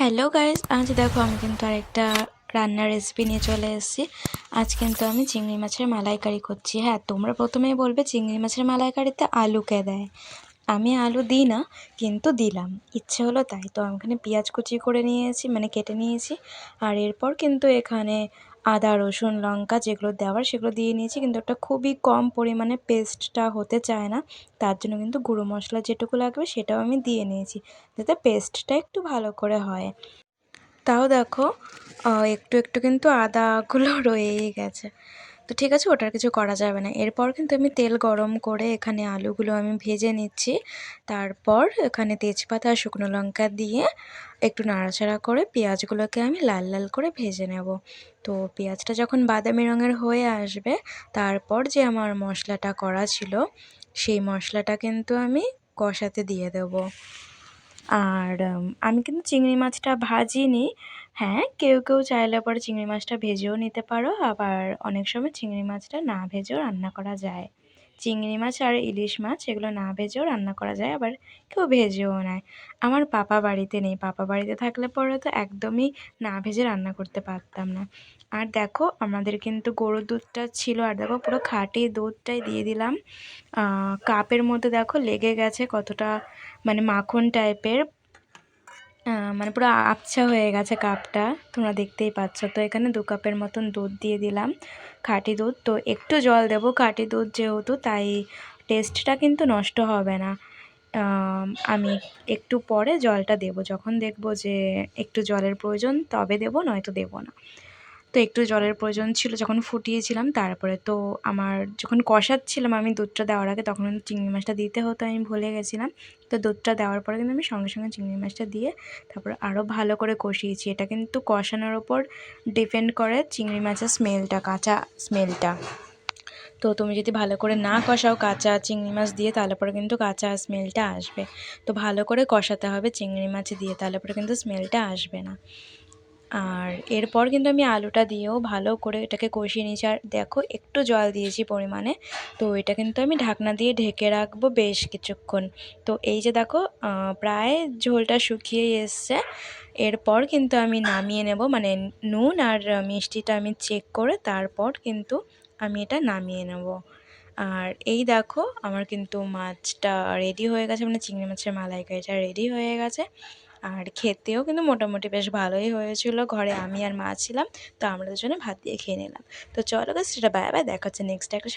Hello guys, আজ দেখো আমি কিন্তু আরেকটা রান্নার রেসিপি নিয়ে চলে এসেছি। আজ কিন্তু আমি চিংড়ি মাছের মালাইকারি করছি। হ্যাঁ, তোমরা প্রথমেই বলবে চিংড়ি মাছের মালাইকারিতে আলু কে দেয়। আমি আলু দিই না, কিন্তু দিলাম, ইচ্ছে হলো তাই। তো আমি এখানে পেঁয়াজ কুচি করে নিয়েছি, মানে কেটে নিয়েছি। আর এরপর কিন্তু এখানে আদা রসুন লঙ্কা যেগুলো দেওয়ার সেগুলো দিয়ে নিয়েছি, কিন্তু ওটা খুবই কম পরিমাণে পেস্টটা হতে চায় না। তার জন্য কিন্তু গুঁড়ো মশলা যেটুকু লাগবে সেটাও আমি দিয়ে নিয়েছি, যাতে পেস্টটা একটু ভালো করে হয়। তাও দেখো একটু একটু কিন্তু আদাগুলো রয়েই গেছে। তো ঠিক আছে, ওটার কিছু করা যাবে না। এরপর কিন্তু আমি তেল গরম করে এখানে আলুগুলো আমি ভেজে নিচ্ছি। তারপর এখানে তেজপাতা আর শুকনো লঙ্কা দিয়ে একটু নাড়াচাড়া করে পেঁয়াজগুলোকে আমি লাল লাল করে ভেজে নেব। তো পেঁয়াজটা যখন বাদামি রঙের হয়ে আসবে, তারপর যে আমার মশলাটা করা ছিল সেই মশলাটা কিন্তু আমি কষাতে দিয়ে দেবো। আর আমি কিন্তু চিংড়ি মাছটা ভাজিনি। হ্যাঁ, কেউ কেউ চাইলে পরে চিংড়ি মাছটা ভেজেও নিতে পারো, আবার অনেক সময় চিংড়ি মাছটা না ভেজেও রান্না করা যায়। চিংড়ি মাছ আর ইলিশ মাছ এগুলো না ভেজেও রান্না করা যায়, আবার কেউ ভেজেও নেয়। আমার পাপা বাড়িতে নেই, পাপা বাড়িতে থাকলে পরে তো একদমই না ভেজে রান্না করতে পারতাম না। আর দেখো আমাদের কিন্তু গরুর দুধটা ছিল, আর দেখো পুরো খাঁটি দুধটাই দিয়ে দিলাম। কাপের মধ্যে দেখো লেগে গেছে কতটা, মানে মাখন টাইপের, মানে পুরো আবছা হয়ে গেছে কাপটা, তোমরা দেখতেই পাচ্ছ। তো এখানে 2 কাপের মতন দুধ দিয়ে দিলাম, খাঁটি দুধ। তো একটু জল দেবো, খাঁটি দুধ যেহেতু, তাই টেস্টটা কিন্তু নষ্ট হবে না। আমি একটু পরে জলটা দেবো, যখন দেখবো যে একটু জলের প্রয়োজন তবে দেবো, নয়তো দেবো না। তো একটু জলের প্রয়োজন ছিল যখন ফুটিয়েছিলাম, তারপরে তো আমার যখন কষাচ্ছিলাম আমি দুধটা দেওয়ার আগে, তখন চিংড়ি মাছটা দিতে হতো, আমি ভুলে গেছিলাম। তো দুধটা দেওয়ার পরে কিন্তু আমি সঙ্গে সঙ্গে চিংড়ি মাছটা দিয়ে তারপর আরও ভালো করে কষিয়েছি। এটা কিন্তু কষানোর ওপর ডিপেন্ড করে চিংড়ি মাছের স্মেলটা, কাঁচা স্মেলটা। তো তুমি যদি ভালো করে না কষাও কাঁচা চিংড়ি মাছ দিয়ে, তাহলে পরে কিন্তু কাঁচা স্মেলটা আসবে। তো ভালো করে কষাতে হবে চিংড়ি মাছ দিয়ে, তাহলে পরে কিন্তু স্মেলটা আসবে না। আর এরপর কিন্তু আমি আলুটা দিয়েও ভালো করে এটাকে কষিয়ে নিয়েছি। আর দেখো একটু জল দিয়েছি পরিমাণে। তো এটা কিন্তু আমি ঢাকনা দিয়ে ঢেকে রাখবো বেশ কিছুক্ষণ। তো এই যে দেখো প্রায় ঝোলটা শুকিয়েই এসছে। এরপর কিন্তু আমি নামিয়ে নেব, মানে নুন আর মিষ্টিটা আমি চেক করে তারপর কিন্তু আমি এটা নামিয়ে নেব। আর এই দেখো আমার কিন্তু মাছটা রেডি হয়ে গেছে, মানে চিংড়ি মাছের মালাইকারিটা রেডি হয়ে গেছে। আর খেতেও কিন্তু মোটামুটি বেশ ভালোই হয়েছিল। ঘরে আমি আর মা ছিলাম, তো আমরা দুজনে ভাত দিয়ে খেয়ে নিলাম। তো চলো গাইস, সেটা বাই বাই, দেখা হচ্ছে নেক্সট একটা